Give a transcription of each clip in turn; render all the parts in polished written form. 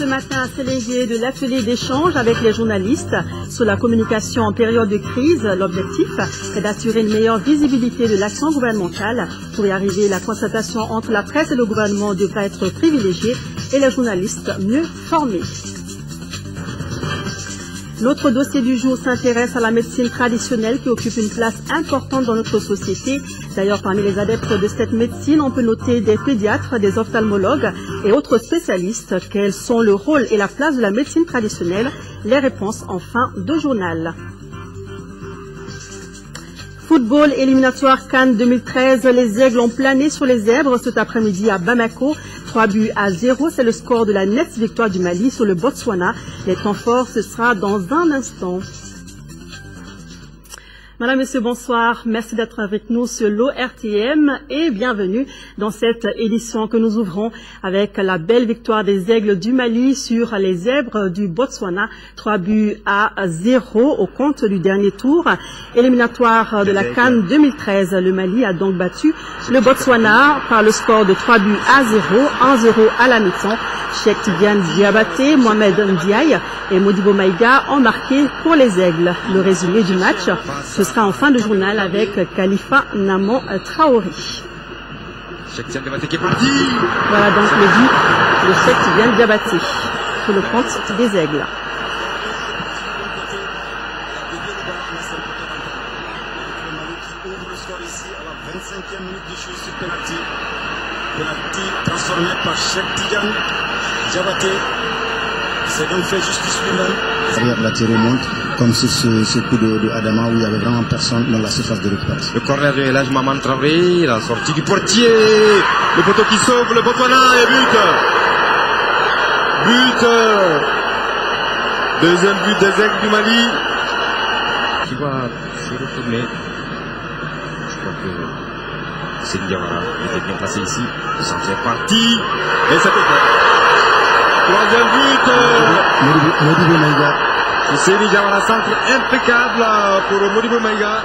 ce matin à Sélégué de l'atelier d'échange avec les journalistes sur la communication en période de crise. L'objectif est d'assurer une meilleure visibilité de l'action gouvernementale. Pour y arriver, la concertation entre la presse et le gouvernement devra être privilégiée et les journalistes mieux formés. Notre dossier du jour s'intéresse à la médecine traditionnelle qui occupe une place importante dans notre société. D'ailleurs, parmi les adeptes de cette médecine, on peut noter des pédiatres, des ophtalmologues et autres spécialistes. Quels sont le rôle et la place de la médecine traditionnelle? Les réponses en fin de journal. Football éliminatoire Cannes 2013, les Aigles ont plané sur les zèbres cet après-midi à Bamako. 3-0, c'est le score de la nette victoire du Mali sur le Botswana. Les temps forts, ce sera dans un instant. Madame, Monsieur, bonsoir. Merci d'être avec nous sur l'ORTM et bienvenue dans cette édition que nous ouvrons avec la belle victoire des Aigles du Mali sur les Zèbres du Botswana. 3-0 au compte du dernier tour éliminatoire de la Cannes 2013. Le Mali a donc battu le Botswana par le score de 3-0, 1-0 à la mi-temps. Cheikh Tidiane Diabaté, Mohamed Ndiaye et Modibo Maïga ont marqué pour les Aigles. Le résumé du match, ce sera en fin de journal avec Khalifa Naman Traoré. Cheikh Tidiane Diabaté qui est parti. Voilà donc le but de Cheikh Tidiane Diabaté pour le compte des Aigles. Transformé par Cheikh Tidiane Diabaté, c'est donc fait justice lui-même. La tirée montre, comme sur ce coup de Adama où il n'y avait vraiment personne dans la surface de récupération. Le corner de Elhaj Maman Traoré, la sortie du portier, le poteau qui sauve le Botswana et but. Deuxième but des Aigles du Mali qui va se retourner. Je crois que c'est Diawara, il était bien placé ici, ça fait partie, et c'était fait. Troisième but, Modibo Maïga. C'est Diawara, centre impeccable pour Modibo Maïga.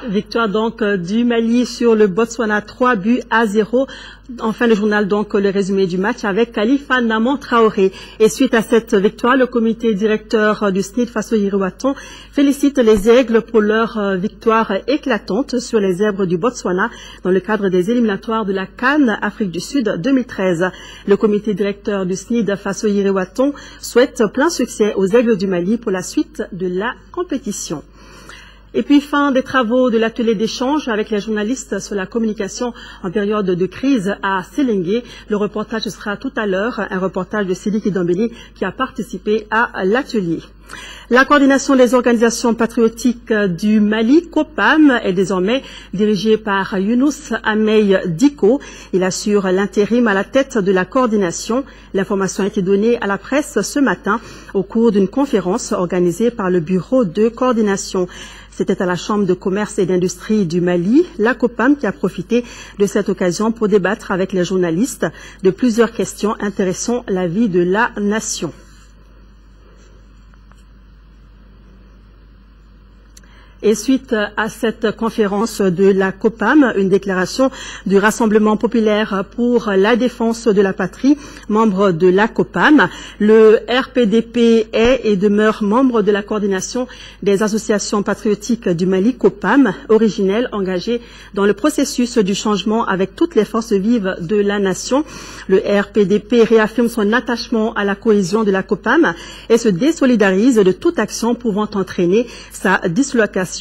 Victoire donc du Mali sur le Botswana, 3-0. En fin de journal, donc, le résumé du match avec Khalifa Naman Traoré. Et suite à cette victoire, le comité directeur du SNID Faso-Yiriwaton félicite les Aigles pour leur victoire éclatante sur les Zèbres du Botswana dans le cadre des éliminatoires de la Cannes Afrique du Sud 2013. Le comité directeur du SNID Faso-Yiriwaton souhaite plein succès aux Aigles du Mali pour la suite de la compétition. Et puis, fin des travaux de l'atelier d'échange avec les journalistes sur la communication en période de crise à Sélégué. Le reportage sera tout à l'heure, un reportage de Sidiki Dambélé qui a participé à l'atelier. La coordination des organisations patriotiques du Mali, COPAM, est désormais dirigée par Younous Amey Diko. Il assure l'intérim à la tête de la coordination. L'information a été donnée à la presse ce matin au cours d'une conférence organisée par le bureau de coordination. C'était à la Chambre de commerce et d'industrie du Mali, la COPAM, qui a profité de cette occasion pour débattre avec les journalistes de plusieurs questions intéressant la vie de la nation. Et suite à cette conférence de la COPAM, une déclaration du Rassemblement populaire pour la défense de la patrie, membre de la COPAM, le RPDP est et demeure membre de la coordination des associations patriotiques du Mali, COPAM, originelle, engagée dans le processus du changement avec toutes les forces vives de la nation. Le RPDP réaffirme son attachement à la cohésion de la COPAM et se désolidarise de toute action pouvant entraîner sa dislocation,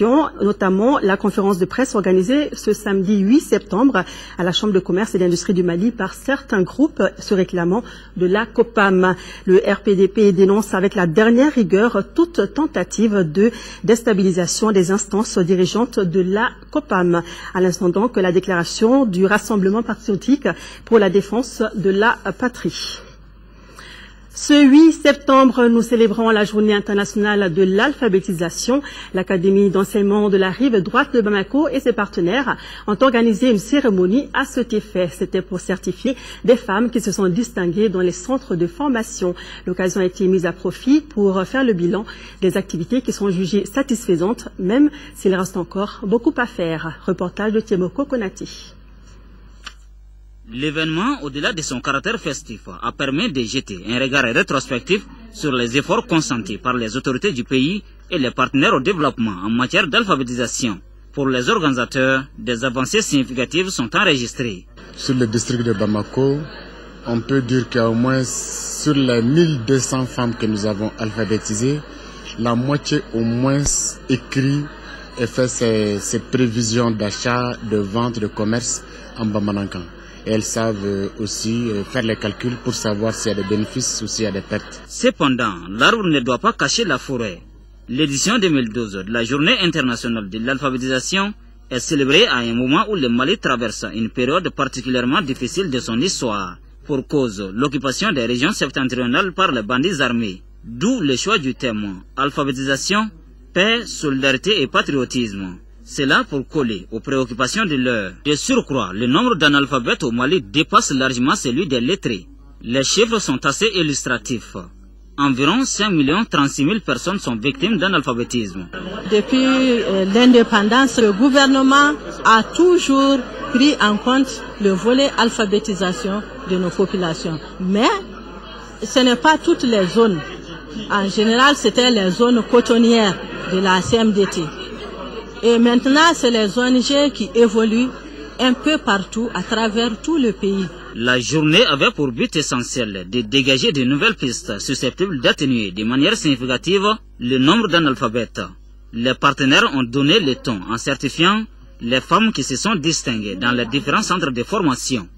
notamment la conférence de presse organisée ce samedi 8 septembre à la Chambre de commerce et d'industrie du Mali par certains groupes se réclamant de la COPAM. Le RPDP dénonce avec la dernière rigueur toute tentative de déstabilisation des instances dirigeantes de la COPAM. À l'instant donc, la déclaration du Rassemblement patriotique pour la défense de la patrie. Ce 8 septembre, nous célébrons la journée internationale de l'alphabétisation. L'Académie d'enseignement de la rive droite de Bamako et ses partenaires ont organisé une cérémonie à cet effet. C'était pour certifier des femmes qui se sont distinguées dans les centres de formation. L'occasion a été mise à profit pour faire le bilan des activités qui sont jugées satisfaisantes, même s'il reste encore beaucoup à faire. Reportage de Tiemoko Konati. L'événement, au-delà de son caractère festif, a permis de jeter un regard rétrospectif sur les efforts consentis par les autorités du pays et les partenaires au développement en matière d'alphabétisation. Pour les organisateurs, des avancées significatives sont enregistrées. Sur le district de Bamako, on peut dire qu'il y a au moins sur les 1200 femmes que nous avons alphabétisées, la moitié au moins écrit et fait ses prévisions d'achat, de vente, de commerce en Bamanankan. Et elles savent aussi faire les calculs pour savoir s'il y a des bénéfices ou s'il y a des pertes. Cependant, l'arbre ne doit pas cacher la forêt. L'édition 2012 de la Journée internationale de l'alphabétisation est célébrée à un moment où le Mali traverse une période particulièrement difficile de son histoire, pour cause l'occupation des régions septentrionales par les bandits armés. D'où le choix du thème alphabétisation, paix, solidarité et patriotisme. C'est là pour coller aux préoccupations de l'heure. De surcroît, le nombre d'analphabètes au Mali dépasse largement celui des lettrés. Les chiffres sont assez illustratifs. Environ 5 36 000 personnes sont victimes d'analphabétisme. Depuis l'indépendance, le gouvernement a toujours pris en compte le volet alphabétisation de nos populations. Mais ce n'est pas toutes les zones. En général, c'était les zones cotonnières de la CMDT. Et maintenant, c'est les ONG qui évoluent un peu partout à travers tout le pays. La journée avait pour but essentiel de dégager de nouvelles pistes susceptibles d'atténuer de manière significative le nombre d'analphabètes. Les partenaires ont donné le ton en certifiant les femmes qui se sont distinguées dans les différents centres de formation.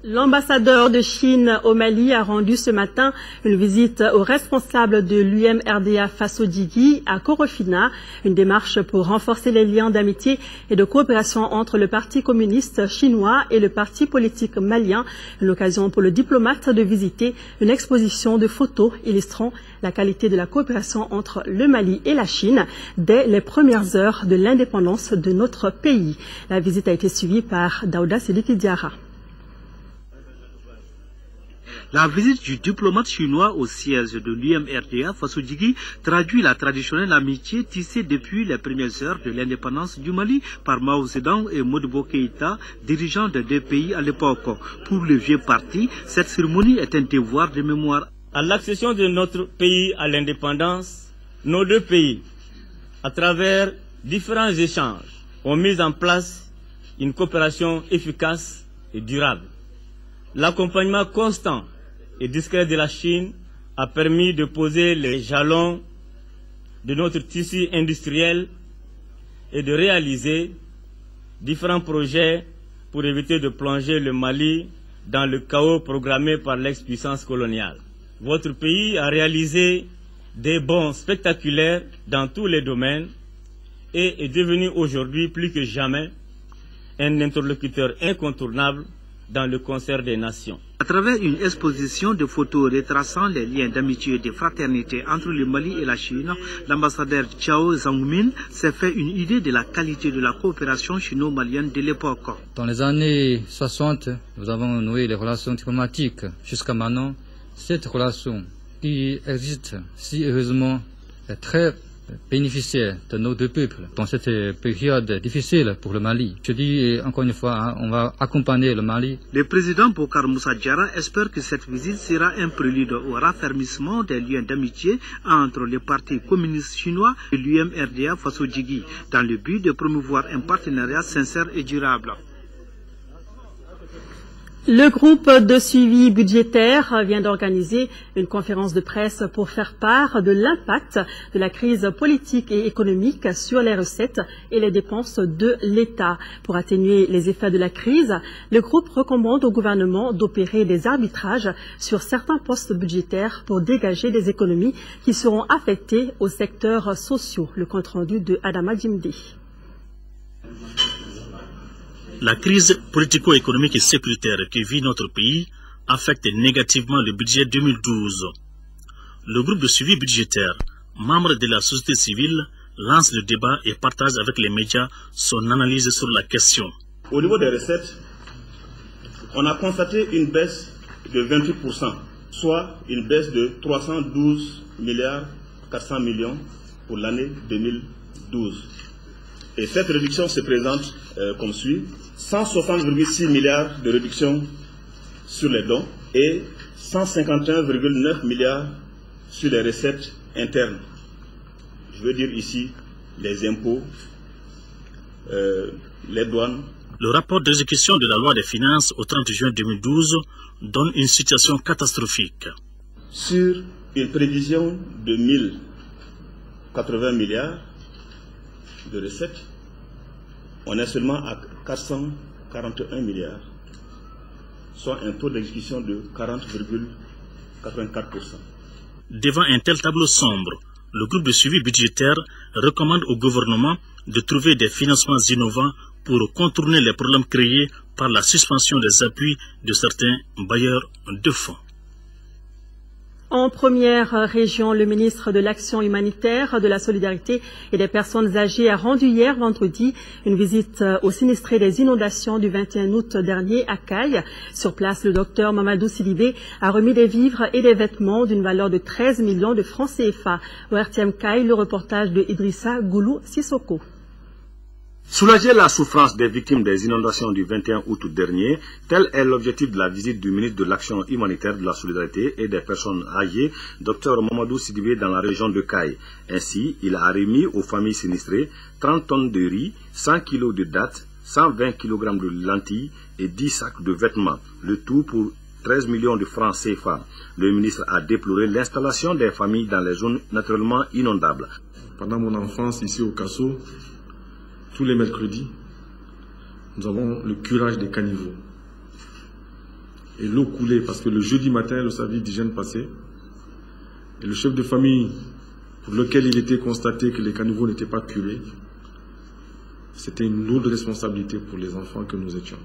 L'ambassadeur de Chine au Mali a rendu ce matin une visite aux responsables de l'UMRDA Faso-Djigui à Korofina, une démarche pour renforcer les liens d'amitié et de coopération entre le Parti communiste chinois et le Parti politique malien, une occasion pour le diplomate de visiter une exposition de photos illustrant la qualité de la coopération entre le Mali et la Chine dès les premières heures de l'indépendance de notre pays. La visite a été suivie par Daouda Sidiki Diarra. La visite du diplomate chinois au siège de l'UMRDA Faso-Djigui traduit la traditionnelle amitié tissée depuis les premières heures de l'indépendance du Mali par Mao Zedong et Modibo Keïta, dirigeants des deux pays à l'époque. Pour le vieux parti, cette cérémonie est un devoir de mémoire. À l'accession de notre pays à l'indépendance, nos deux pays, à travers différents échanges, ont mis en place une coopération efficace et durable. L'accompagnement constant et discret de la Chine a permis de poser les jalons de notre tissu industriel et de réaliser différents projets pour éviter de plonger le Mali dans le chaos programmé par l'ex-puissance coloniale. Votre pays a réalisé des bonds spectaculaires dans tous les domaines et est devenu aujourd'hui plus que jamais un interlocuteur incontournable dans le concert des nations. À travers une exposition de photos retraçant les liens d'amitié et de fraternité entre le Mali et la Chine, l'ambassadeur Chao Zhangmin s'est fait une idée de la qualité de la coopération chino-malienne de l'époque. Dans les années 60, nous avons noué les relations diplomatiques. Jusqu'à maintenant, cette relation qui existe si heureusement est très bénéficiaire de nos deux peuples dans cette période difficile pour le Mali. Je dis encore une fois, on va accompagner le Mali. Le président Bokar Moussa Diarra espère que cette visite sera un prélude au raffermissement des liens d'amitié entre le Parti communiste chinois et l'UMRDA Faso-Djigui dans le but de promouvoir un partenariat sincère et durable. Le groupe de suivi budgétaire vient d'organiser une conférence de presse pour faire part de l'impact de la crise politique et économique sur les recettes et les dépenses de l'État. Pour atténuer les effets de la crise, le groupe recommande au gouvernement d'opérer des arbitrages sur certains postes budgétaires pour dégager des économies qui seront affectées aux secteurs sociaux. Le compte-rendu de Adama Djimde. La crise politico-économique et sécuritaire que vit notre pays affecte négativement le budget 2012. Le groupe de suivi budgétaire, membre de la société civile, lance le débat et partage avec les médias son analyse sur la question. Au niveau des recettes, on a constaté une baisse de 28%, soit une baisse de 312 milliards 400 millions pour l'année 2012. Et cette réduction se présente comme suit. 160,6 milliards de réduction sur les dons et 151,9 milliards sur les recettes internes. Je veux dire ici les impôts, les douanes. Le rapport d'exécution de la loi des finances au 30 juin 2012 donne une situation catastrophique. Sur une prévision de 1080 milliards de recettes, on est seulement à 441 milliards, soit un taux d'exécution de 40,84%. Devant un tel tableau sombre, le groupe de suivi budgétaire recommande au gouvernement de trouver des financements innovants pour contourner les problèmes créés par la suspension des appuis de certains bailleurs de fonds. En première région, le ministre de l'Action humanitaire, de la Solidarité et des personnes âgées a rendu hier vendredi une visite aux sinistrés des inondations du 21 août dernier à Caille. Sur place, le docteur Mamadou Sidibé a remis des vivres et des vêtements d'une valeur de 13 millions de francs CFA. Au RTM Caille, le reportage de Idrissa Goulou Sissoko. Soulager la souffrance des victimes des inondations du 21 août dernier, tel est l'objectif de la visite du ministre de l'Action humanitaire, de la Solidarité et des personnes âgées, Dr Mamadou Sidibé, dans la région de Caille. Ainsi, il a remis aux familles sinistrées 30 tonnes de riz, 100 kg de dattes, 120 kg de lentilles et 10 sacs de vêtements, le tout pour 13 millions de francs CFA. Le ministre a déploré l'installation des familles dans les zones naturellement inondables. Pendant mon enfance ici au Kasso, tous les mercredis, nous avons le curage des caniveaux. Et l'eau coulait parce que le jeudi matin, le service d'hygiène passait. Et le chef de famille, pour lequel il était constaté que les caniveaux n'étaient pas curés, c'était une lourde responsabilité pour les enfants que nous étions.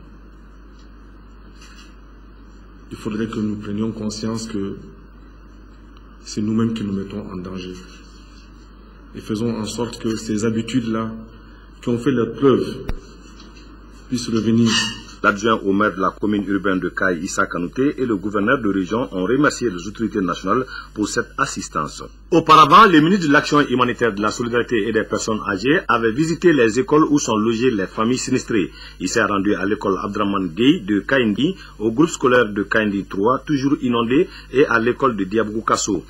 Il faudrait que nous prenions conscience que c'est nous-mêmes qui nous mettons en danger. Et faisons en sorte que ces habitudes-là, qui ont fait leurs preuves, puissent revenir. L'adjoint au maire de la commune urbaine de Caille, Issa Kanouté, et le gouverneur de région ont remercié les autorités nationales pour cette assistance. Auparavant, le ministre de l'Action humanitaire, de la Solidarité et des personnes âgées avait visité les écoles où sont logées les familles sinistrées. Il s'est rendu à l'école Abdraman Gueye de Kaindi, au groupe scolaire de Kaindi 3, toujours inondé, et à l'école de Diabou Kasso.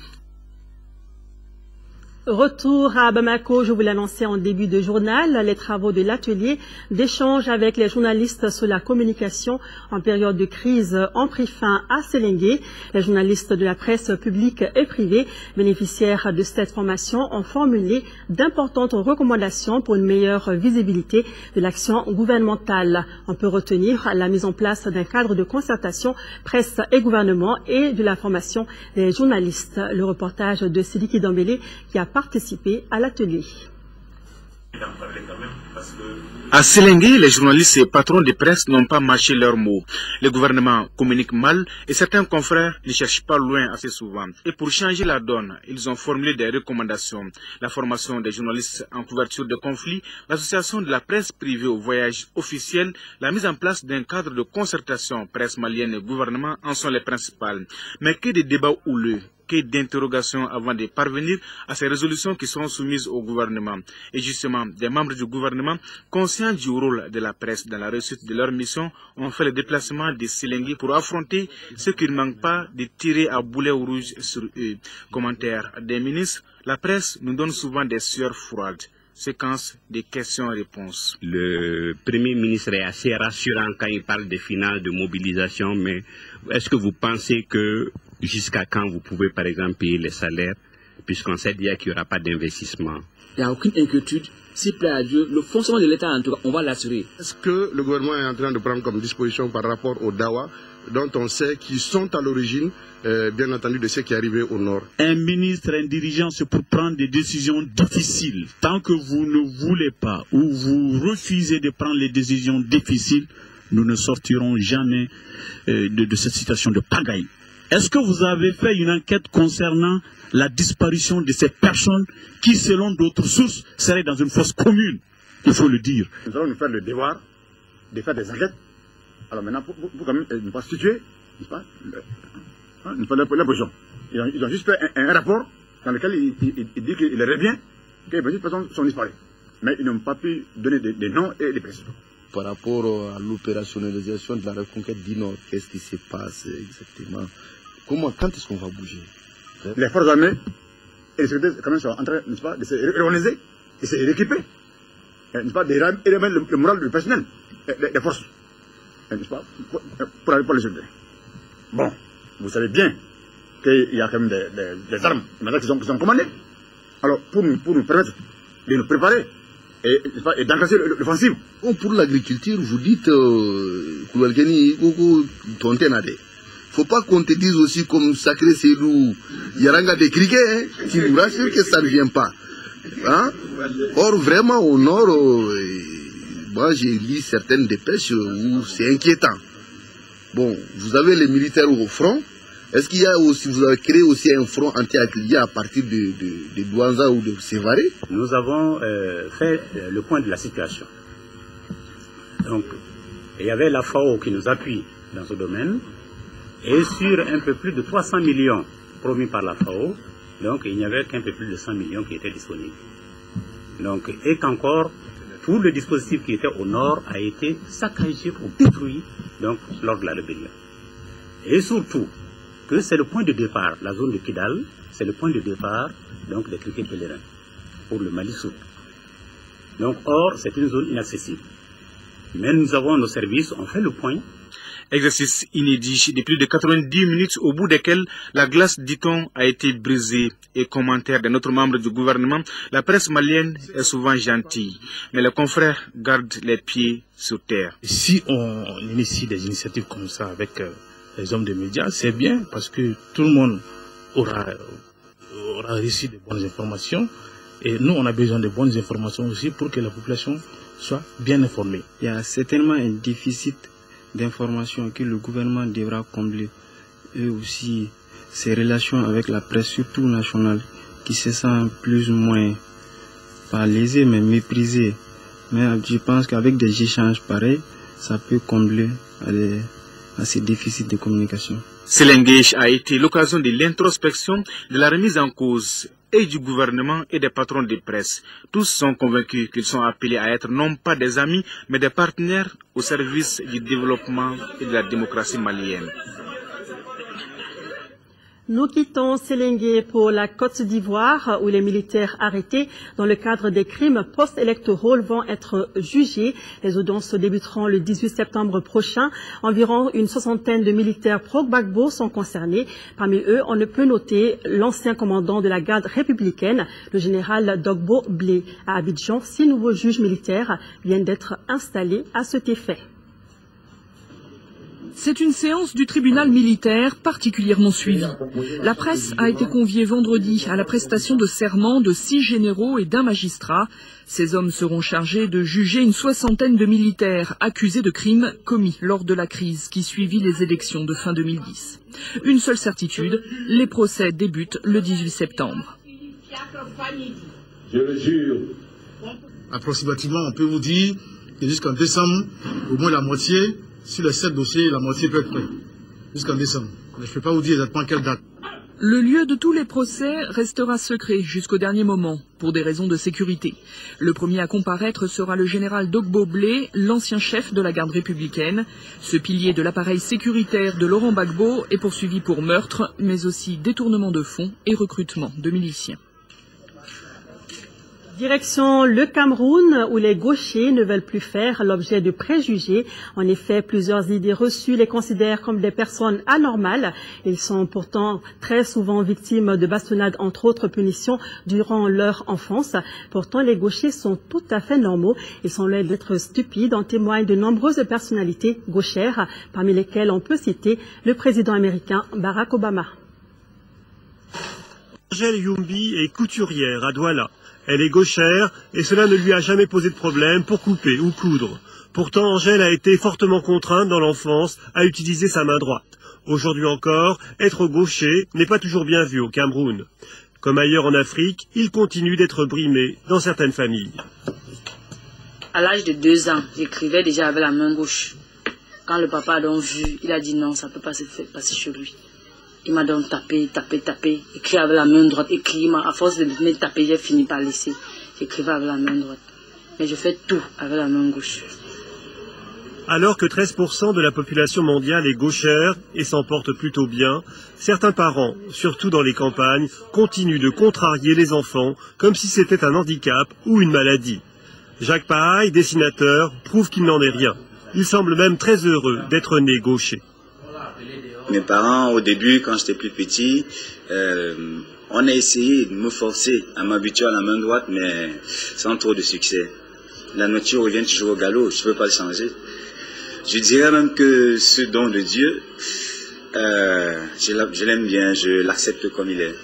Retour à Bamako, je vous l'annonçais en début de journal, les travaux de l'atelier d'échange avec les journalistes sur la communication en période de crise ont pris fin à Séléngué. Les journalistes de la presse publique et privée bénéficiaires de cette formation ont formulé d'importantes recommandations pour une meilleure visibilité de l'action gouvernementale. On peut retenir la mise en place d'un cadre de concertation presse et gouvernement et de la formation des journalistes. Le reportage de Sidiki Dambélé qui a participé à l'atelier. À Séléngué, les journalistes et patrons de presse n'ont pas mâché leurs mots. Le gouvernement communique mal et certains confrères ne cherchent pas loin assez souvent. Et pour changer la donne, ils ont formulé des recommandations. La formation des journalistes en couverture de conflits, l'association de la presse privée au voyage officiel, la mise en place d'un cadre de concertation presse malienne et gouvernement en sont les principales. Mais que de débats houleux, que d'interrogations avant de parvenir à ces résolutions qui seront soumises au gouvernement. Et justement, des membres du gouvernement, conscients du rôle de la presse dans la réussite de leur mission, ont fait le déplacement de Séléngué pour affronter ce qui ne manque pas de tirer à boulet rouge sur eux. Commentaire des ministres, la presse nous donne souvent des sueurs froides. Séquence de questions-réponses. Le Premier ministre est assez rassurant quand il parle des finales de mobilisation, mais est-ce que vous pensez que jusqu'à quand vous pouvez par exemple payer les salaires, puisqu'on sait déjà qu'il n'y aura pas d'investissement? Il n'y a aucune inquiétude. S'il plaît à Dieu, le fonctionnement de l'État, en tout cas, on va l'assurer. Est-ce que le gouvernement est en train de prendre comme disposition par rapport aux Dawa, dont on sait qu'ils sont à l'origine, bien entendu, de ce qui est arrivé au nord? Un ministre, un dirigeant, c'est pour prendre des décisions difficiles. Tant que vous ne voulez pas ou vous refusez de prendre les décisions difficiles, nous ne sortirons jamais de cette situation de pagaille. Est-ce que vous avez fait une enquête concernant la disparition de ces personnes qui, selon d'autres sources, seraient dans une fosse commune? Il faut le dire. Nous allons nous faire le devoir de faire des enquêtes. Alors maintenant, pour quand même ne pas situer, n'est-ce pas, la position. Ils ont juste fait un rapport dans lequel il dit qu'il irait bien que les petites personnes sont disparues. mais ils n'ont pas pu donner des noms et des précisions. Par rapport à l'opérationnalisation de la reconquête du Nord, qu'est-ce qui se passe exactement? Quand est-ce qu'on va bouger? Les forces armées et les sécurités quand même sont en train, n'est-ce pas, de se réorganiser et se rééquiper, n'est-ce pas, de remettre le moral du personnel, des forces, n'est-ce pas, pour les sécurités. Bon, vous savez bien qu'il y a quand même des armes maintenant qui sont commandées. Alors, pour nous permettre de nous préparer et d'enclencher l'offensive. Pour l'agriculture, vous dites qu'il ne faut pas qu'on te dise aussi comme sacré Cédou, Yaranga des criquets, qui nous rassure que ça ne vient pas. Hein? Or, vraiment, au nord, moi j'ai lu certaines dépêches où c'est inquiétant. Bon, vous avez les militaires au front. Est-ce qu'il y a aussi, vous avez créé aussi un front anti-Aklia à partir de Douanza ou de Sévaré? Nous avons fait le point de la situation. Donc, il y avait la FAO qui nous appuie dans ce domaine. Et sur un peu plus de 300 millions promis par la FAO, donc il n'y avait qu'un peu plus de 100 millions qui étaient disponibles. Donc, et qu'encore, tout le dispositif qui était au nord a été saccagé ou détruit donc, lors de la rébellion. Et surtout, que c'est le point de départ, la zone de Kidal, c'est le point de départ donc, des criquets pèlerins pour le Mali Sud. Donc, or, c'est une zone inaccessible. Mais nous avons nos services, on fait le point. Exercice inédit de plus de 90 minutes au bout desquels la glace, dit-on, a été brisée. Et commentaire d'un autre membre du gouvernement, la presse malienne est souvent gentille, mais les confrères gardent les pieds sur terre. Si on initie des initiatives comme ça avec les hommes de médias, c'est bien parce que tout le monde aura reçu de bonnes informations. Et nous, on a besoin de bonnes informations aussi pour que la population soit bien informée. Il y a certainement un déficit d'informations que le gouvernement devra combler. Et aussi ses relations avec la presse, surtout nationale, qui se sent plus ou moins pas lésée mais méprisée. Mais je pense qu'avec des échanges pareils, ça peut combler à ces déficits de communication. Selengej a été l'occasion de l'introspection, de la remise en cause et du gouvernement et des patrons de presse. Tous sont convaincus qu'ils sont appelés à être non pas des amis, mais des partenaires au service du développement et de la démocratie malienne. Nous quittons Selengej pour la Côte d'Ivoire où les militaires arrêtés dans le cadre des crimes post-électoraux vont être jugés. Les audiences débuteront le 18 septembre prochain. Environ une soixantaine de militaires pro-Gbagbo sont concernés. Parmi eux, on ne peut noter l'ancien commandant de la garde républicaine, le général Dogbo Blé. À Abidjan, 6 nouveaux juges militaires viennent d'être installés à cet effet. C'est une séance du tribunal militaire particulièrement suivie. La presse a été conviée vendredi à la prestation de serment de 6 généraux et d'un magistrat. Ces hommes seront chargés de juger une soixantaine de militaires accusés de crimes commis lors de la crise qui suivit les élections de fin 2010. Une seule certitude, les procès débutent le 18 septembre. Je le jure. Approximativement, on peut vous dire que jusqu'en décembre, au moins la moitié, sur les 7 dossiers, la moitié peut être prête. Jusqu'en décembre. Mais je ne peux pas vous dire exactement quelle date. Le lieu de tous les procès restera secret jusqu'au dernier moment, pour des raisons de sécurité. Le premier à comparaître sera le général Dogbo Blé, l'ancien chef de la garde républicaine. Ce pilier de l'appareil sécuritaire de Laurent Gbagbo est poursuivi pour meurtre, mais aussi détournement de fonds et recrutement de miliciens. Direction le Cameroun, où les gauchers ne veulent plus faire l'objet de préjugés. En effet, plusieurs idées reçues les considèrent comme des personnes anormales. Ils sont pourtant très souvent victimes de bastonnades, entre autres punitions, durant leur enfance. Pourtant, les gauchers sont tout à fait normaux. Ils sont loin d'être stupides, en témoignent de nombreuses personnalités gauchères, parmi lesquelles on peut citer le président américain Barack Obama. Angèle Youmbi est couturière à Douala. Elle est gauchère et cela ne lui a jamais posé de problème pour couper ou coudre. Pourtant, Angèle a été fortement contrainte dans l'enfance à utiliser sa main droite. Aujourd'hui encore, être gaucher n'est pas toujours bien vu au Cameroun. Comme ailleurs en Afrique, il continue d'être brimé dans certaines familles. À l'âge de 2 ans, j'écrivais déjà avec la main gauche. Quand le papa a donc vu, il a dit non, ça ne peut pas se faire passer chez lui. Il m'a donc tapé, écrit avec la main droite, à force de me taper, j'ai fini par laisser. J'écrivais avec la main droite. mais je fais tout avec la main gauche. Alors que 13% de la population mondiale est gauchère et s'en porte plutôt bien, certains parents, surtout dans les campagnes, continuent de contrarier les enfants comme si c'était un handicap ou une maladie. Jacques Pahaye, dessinateur, prouve qu'il n'en est rien. Il semble même très heureux d'être né gaucher. Mes parents, au début, quand j'étais plus petit, on a essayé de me forcer à m'habituer à la main droite, mais sans trop de succès. La nature revient toujours au galop, je ne peux pas le changer. Je dirais même que ce don de Dieu, je l'aime bien, je l'accepte comme il est.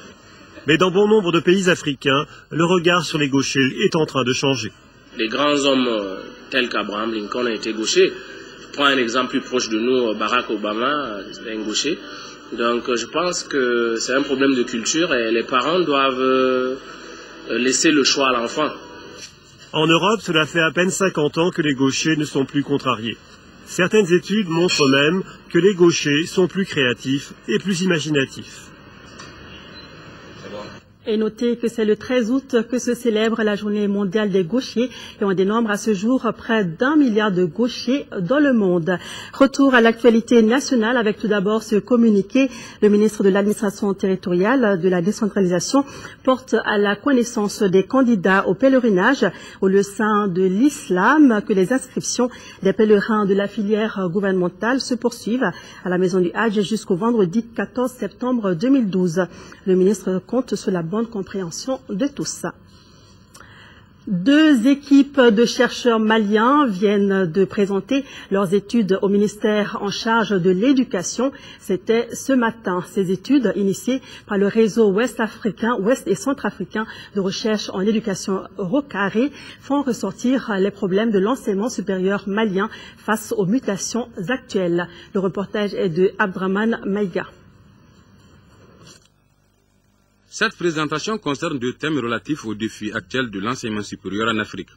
Mais dans bon nombre de pays africains, le regard sur les gauchers est en train de changer. Les grands hommes tels qu'Abraham Lincoln ont été gauchers. Je prends un exemple plus proche de nous, Barack Obama, un gaucher. Donc je pense que c'est un problème de culture et les parents doivent laisser le choix à l'enfant. En Europe, cela fait à peine 50 ans que les gauchers ne sont plus contrariés. Certaines études montrent même que les gauchers sont plus créatifs et plus imaginatifs. Et notez que c'est le 13 août que se célèbre la journée mondiale des gauchers et on dénombre à ce jour près d'1 milliard de gauchers dans le monde. Retour à l'actualité nationale avec tout d'abord ce communiqué. Le ministre de l'administration territoriale de la décentralisation porte à la connaissance des candidats au pèlerinage au lieu saint de l'islam que les inscriptions des pèlerins de la filière gouvernementale se poursuivent à la maison du Hadj jusqu'au vendredi 14 septembre 2012. Le ministre compte sur la bonne compréhension de tout ça. 2 équipes de chercheurs maliens viennent de présenter leurs études au ministère en charge de l'éducation. C'était ce matin. Ces études, initiées par le réseau ouest et centrafricain de recherche en éducation ROCARE, font ressortir les problèmes de l'enseignement supérieur malien face aux mutations actuelles. Le reportage est de Abdraman Maïga. Cette présentation concerne 2 thèmes relatifs aux défis actuels de l'enseignement supérieur en Afrique.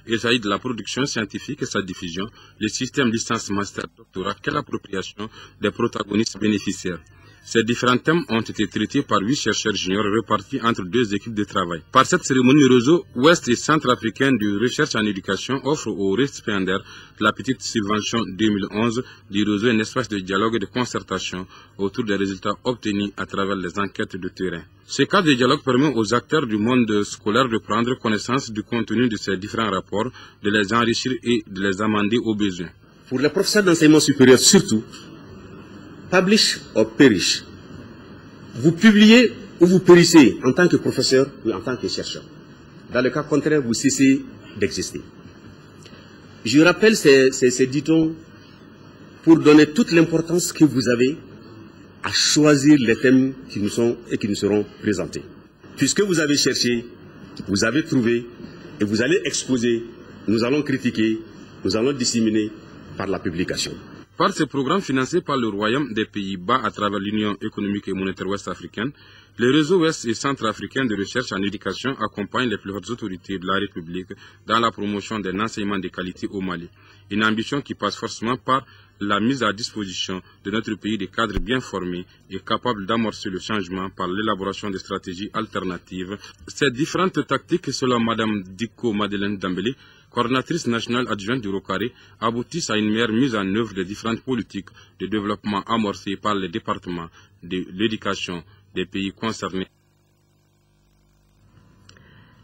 Il s'agit de la production scientifique et sa diffusion, le système licence master doctorat, quelle appropriation des protagonistes bénéficiaires. Ces différents thèmes ont été traités par 8 chercheurs juniors répartis entre 2 équipes de travail. Par cette cérémonie, le réseau ouest et centrafricain de recherche en éducation offre aux récipiendaires de la petite subvention 2011 du réseau un espace de dialogue et de concertation autour des résultats obtenus à travers les enquêtes de terrain. Ce cadre de dialogue permet aux acteurs du monde scolaire de prendre connaissance du contenu de ces différents rapports, de les enrichir et de les amender au besoin. Pour les professeurs d'enseignement supérieur surtout, publish or perish. Vous publiez ou vous périssez en tant que professeur ou en tant que chercheur. Dans le cas contraire, vous cessez d'exister. Je rappelle ces dictons pour donner toute l'importance que vous avez à choisir les thèmes qui nous sont et qui nous seront présentés. Puisque vous avez cherché, vous avez trouvé et vous allez exposer, nous allons critiquer, nous allons disséminer par la publication. Par ce programme financé par le Royaume des Pays-Bas à travers l'Union économique et monétaire ouest-africaine, le réseau ouest et centrafricain de recherche en éducation accompagne les plus hautes autorités de la République dans la promotion d'un enseignement de qualité au Mali. Une ambition qui passe forcément par la mise à disposition de notre pays de cadres bien formés et capables d'amorcer le changement par l'élaboration de stratégies alternatives. Ces différentes tactiques, selon Mme Diko Madeleine Dambélé, coordinatrice nationale adjointe du ROCARE, aboutissent à une meilleure mise en œuvre des différentes politiques de développement amorcées par les départements de l'éducation des pays concernés.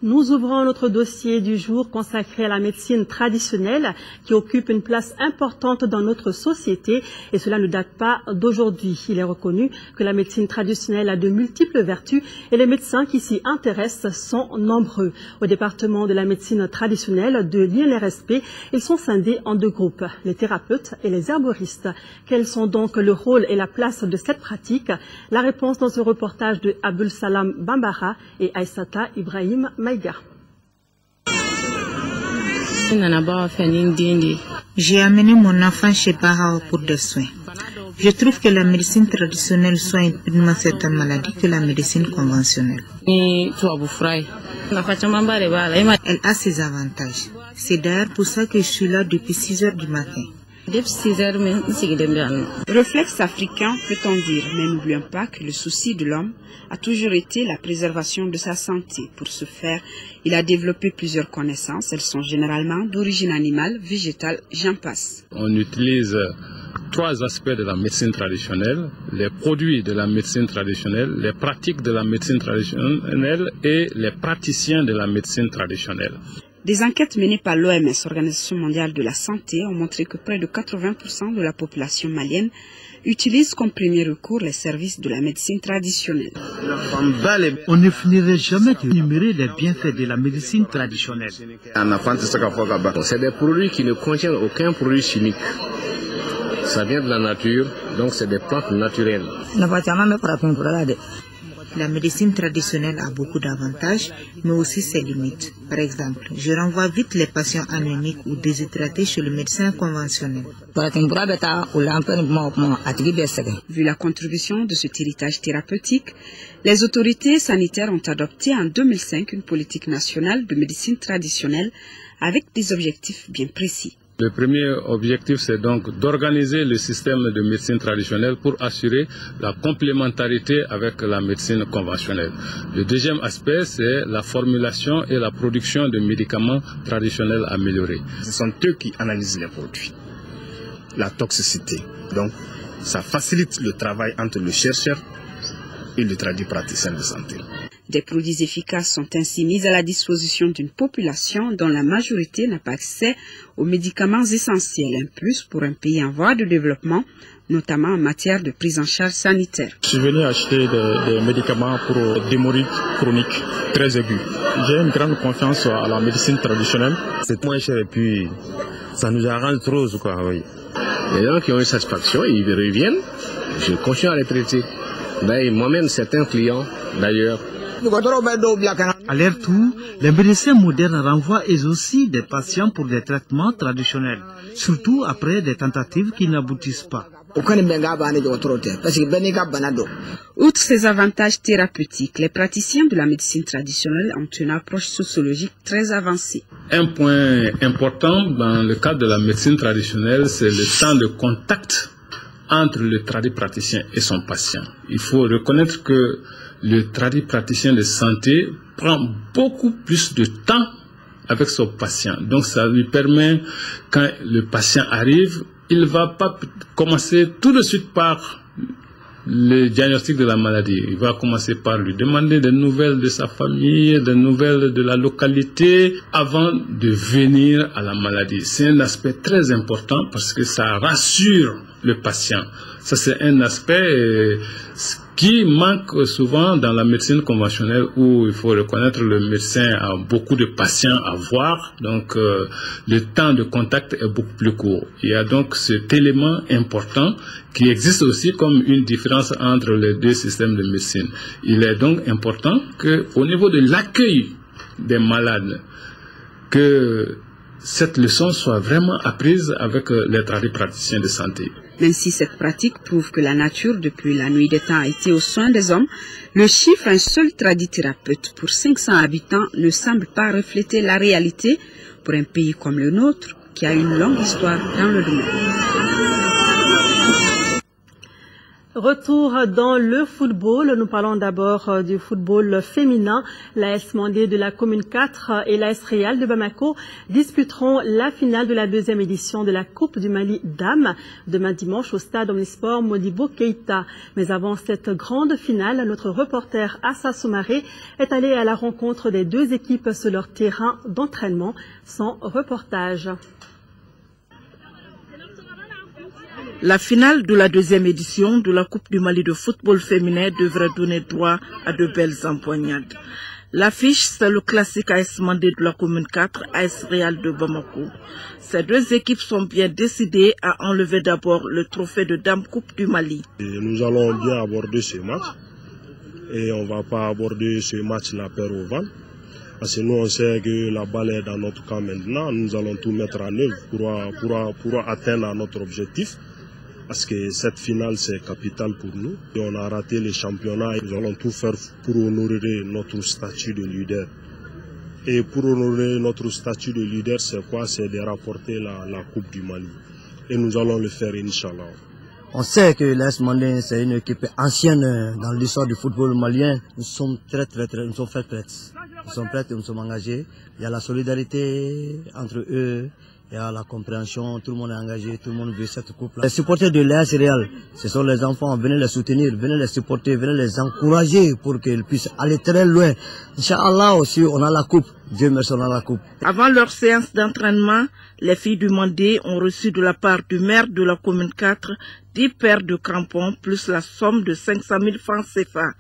Nous ouvrons notre dossier du jour consacré à la médecine traditionnelle qui occupe une place importante dans notre société et cela ne date pas d'aujourd'hui. Il est reconnu que la médecine traditionnelle a de multiples vertus et les médecins qui s'y intéressent sont nombreux. Au département de la médecine traditionnelle de l'INRSP, ils sont scindés en 2 groupes, les thérapeutes et les herboristes. Quels sont donc le rôle et la place de cette pratique? La réponse dans ce reportage de Abdul Salam Bambara et Aïssata Ibrahim Maïga. J'ai amené mon enfant chez Bahao pour des soins. Je trouve que la médecine traditionnelle soigne plus certaines maladies que la médecine conventionnelle. Elle a ses avantages. C'est d'ailleurs pour ça que je suis là depuis 6 heures du matin. Réflexe africain peut-on dire, mais n'oublions pas que le souci de l'homme a toujours été la préservation de sa santé. Pour ce faire, il a développé plusieurs connaissances. Elles sont généralement d'origine animale, végétale, j'en passe. On utilise 3 aspects de la médecine traditionnelle, les produits de la médecine traditionnelle, les pratiques de la médecine traditionnelle et les praticiens de la médecine traditionnelle. Des enquêtes menées par l'OMS, Organisation mondiale de la santé, ont montré que près de 80% de la population malienne utilise comme premier recours les services de la médecine traditionnelle. On ne finirait jamais d'énumérer les bienfaits de la médecine traditionnelle. C'est des produits qui ne contiennent aucun produit chimique. Ça vient de la nature, donc c'est des plantes naturelles. La médecine traditionnelle a beaucoup d'avantages, mais aussi ses limites. Par exemple, je renvoie vite les patients anémiques ou déshydratés chez le médecin conventionnel. Vu la contribution de cet héritage thérapeutique, les autorités sanitaires ont adopté en 2005 une politique nationale de médecine traditionnelle avec des objectifs bien précis. Le premier objectif, c'est donc d'organiser le système de médecine traditionnelle pour assurer la complémentarité avec la médecine conventionnelle. Le deuxième aspect, c'est la formulation et la production de médicaments traditionnels améliorés. Ce sont eux qui analysent les produits, la toxicité. Donc, ça facilite le travail entre le chercheur et le praticien de santé. Des produits efficaces sont ainsi mis à la disposition d'une population dont la majorité n'a pas accès aux médicaments essentiels. Un plus pour un pays en voie de développement, notamment en matière de prise en charge sanitaire. Je suis venu acheter des médicaments pour des hémorroïdes chroniques très aigus. J'ai une grande confiance à la médecine traditionnelle. C'est moins cher et puis ça nous arrange trop, quoi. Oui. Les gens qui ont une satisfaction, ils reviennent. Je continue à les traiter. Moi-même, certains clients, d'ailleurs, à leur tour, les médecins modernes renvoient eux aussi des patients pour des traitements traditionnels, surtout après des tentatives qui n'aboutissent pas. Outre ces avantages thérapeutiques, les praticiens de la médecine traditionnelle ont une approche sociologique très avancée. Un point important dans le cadre de la médecine traditionnelle, c'est le temps de contact entre le praticien et son patient. Il faut reconnaître que le praticien de santé prend beaucoup plus de temps avec son patient. Donc ça lui permet, quand le patient arrive, il ne va pas commencer tout de suite par le diagnostic de la maladie. Il va commencer par lui demander des nouvelles de sa famille, des nouvelles de la localité, avant de venir à la maladie. C'est un aspect très important parce que ça rassure le patient. Ça, c'est un aspect qui manque souvent dans la médecine conventionnelle où il faut reconnaître le médecin a beaucoup de patients à voir, donc le temps de contact est beaucoup plus court. Il y a donc cet élément important qui existe aussi comme une différence entre les deux systèmes de médecine. Il est donc important qu'au niveau de l'accueil des malades, que cette leçon soit vraiment apprise avec les praticiens de santé. Même si cette pratique prouve que la nature, depuis la nuit des temps, a été aux soins des hommes, le chiffre un seul tradithérapeute pour 500 habitants ne semble pas refléter la réalité pour un pays comme le nôtre, qui a une longue histoire dans le domaine. Retour dans le football. Nous parlons d'abord du football féminin. L'AS Mandé de la commune 4 et l'AS Real de Bamako disputeront la finale de la deuxième édition de la Coupe du Mali Dames demain dimanche au stade Omnisport Modibo Keïta. Mais avant cette grande finale, notre reporter Assa Soumaré est allé à la rencontre des deux équipes sur leur terrain d'entraînement. Son reportage. La finale de la deuxième édition de la Coupe du Mali de football féminin devrait donner droit à de belles empoignades. L'affiche, c'est le classique AS Mandé de la commune 4, AS Real de Bamako. Ces deux équipes sont bien décidées à enlever d'abord le trophée de Dame Coupe du Mali. Nous allons bien aborder ce match et on ne va pas aborder ce match la paire au vent. Parce que nous, on sait que la balle est dans notre camp maintenant. Nous allons tout mettre en œuvre pour atteindre notre objectif. Parce que cette finale, c'est capital pour nous. Et on a raté les championnats. Nous allons tout faire pour honorer notre statut de leader. Et pour honorer notre statut de leader, c'est quoi? C'est de rapporter la Coupe du Mali. et nous allons le faire, Inch'Allah. On sait que l'AS Mandé, c'est une équipe ancienne dans l'histoire du football malien. Nous sommes très, nous sommes prêts. Nous sommes prêts et nous sommes engagés. Il y a la solidarité entre eux, il y a la compréhension, tout le monde est engagé, tout le monde veut cette coupe-là. Les supporters de l'AS Real, ce sont les enfants, venez les soutenir, venez les supporter, venez les encourager pour qu'ils puissent aller très loin. Inch'Allah aussi, on a la coupe. Dieu merci, on a la coupe. Avant leur séance d'entraînement, les filles du Mandé ont reçu de la part du maire de la commune 4 10 paires de crampons plus la somme de 500 000 francs CFA.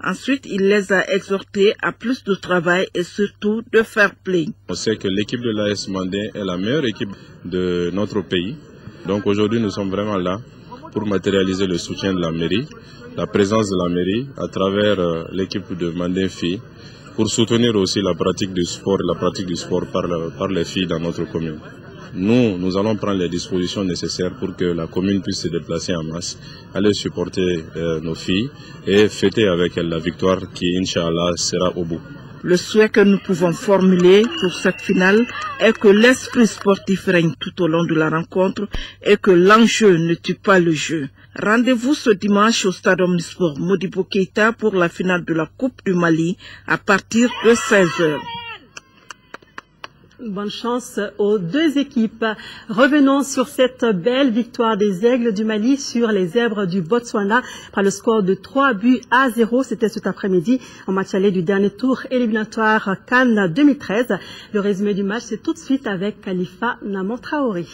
Ensuite, il les a exhortés à plus de travail et surtout de fair play. On sait que l'équipe de l'AS Mandé est la meilleure équipe de notre pays. Donc aujourd'hui, nous sommes vraiment là pour matérialiser le soutien de la mairie, la présence de la mairie à travers l'équipe de Mandé Filles, pour soutenir aussi la pratique du sport par les filles dans notre commune. Nous allons prendre les dispositions nécessaires pour que la commune puisse se déplacer en masse, aller supporter nos filles et fêter avec elles la victoire qui, Inch'Allah, sera au bout. Le souhait que nous pouvons formuler pour cette finale est que l'esprit sportif règne tout au long de la rencontre et que l'enjeu ne tue pas le jeu. Rendez-vous ce dimanche au stade Omnisport Modibo Keïta pour la finale de la Coupe du Mali à partir de 16h. Bonne chance aux deux équipes. Revenons sur cette belle victoire des Aigles du Mali sur les Zèbres du Botswana par le score de 3-0. C'était cet après-midi en match aller du dernier tour éliminatoire CAN 2013. Le résumé du match, c'est tout de suite avec Khalifa Namon Traoré.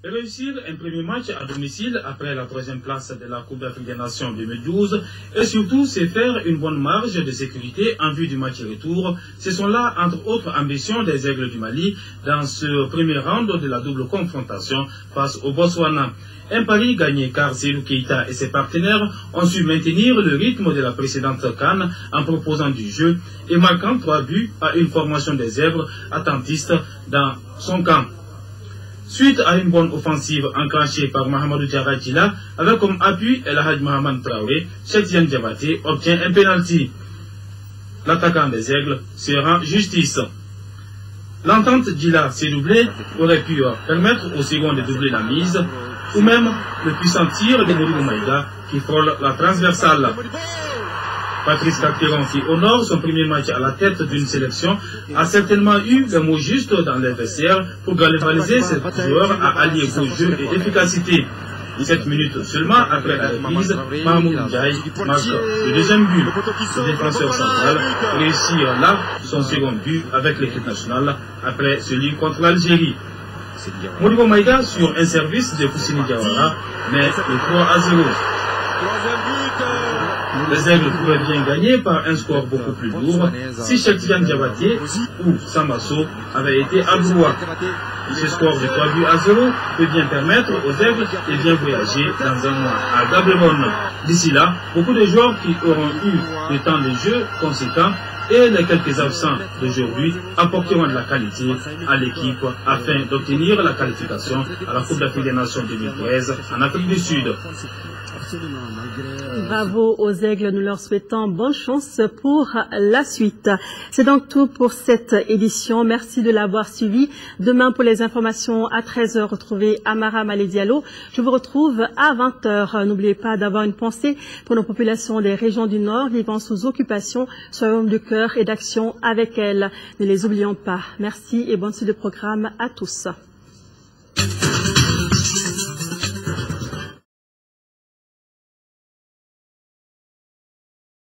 Réussir un premier match à domicile après la 3e place de la Coupe d'Afrique des Nations 2012 et surtout se faire une bonne marge de sécurité en vue du match retour, ce sont là entre autres ambitions des Aigles du Mali dans ce premier round de la double confrontation face au Botswana. Un pari gagné car Serhou Keïta et ses partenaires ont su maintenir le rythme de la précédente CAN en proposant du jeu et marquant 3 buts à une formation des Zèbres attentiste dans son camp. Suite à une bonne offensive enclenchée par Mahamadou Diarra avec comme appui El Hadj Mohamed Traoré, Cheikh Diabaté obtient un penalty. L'attaquant des Aigles se rend justice. L'entente Djila s'est doublée aurait pu permettre au second de doubler la mise, ou même le puissant tir de Modibo Maïga qui frôle la transversale. Patrice Cacteron, qui honore son premier match à la tête d'une sélection, a certainement eu le mot juste dans les vestiaires pour galvaniser ses joueurs à allier beau jeu et efficacité. 7 minutes seulement après la reprise, Mahmoud Ndiaye marque le deuxième but. Le défenseur central réussit là son second but avec l'équipe nationale après celui contre l'Algérie. Modibo Maïga sur un service de Koussini Diawara, mais le 3-0. Les Aigles pourraient bien gagner par un score beaucoup plus lourd si Cheikh Diabaté ou Samasso avaient été à Blois. Ce score de 3-0 peut bien permettre aux Aigles de bien voyager dans un mois à Gaborone. D'ici là, beaucoup de joueurs qui auront eu le temps de jeu conséquent et les quelques absents d'aujourd'hui apporteront de la qualité à l'équipe afin d'obtenir la qualification à la Coupe d'Afrique des Nations 2013 en Afrique du Sud. Bravo aux Aigles, nous leur souhaitons bonne chance pour la suite. C'est donc tout pour cette édition. Merci de l'avoir suivi. Demain, pour les informations à 13h, retrouvez Amara Malé Diallo. Je vous retrouve à 20h. N'oubliez pas d'avoir une pensée pour nos populations des régions du Nord vivant sous occupation. Soyons de cœur et d'action avec elles. Ne les oublions pas. Merci et bonne suite de programme à tous.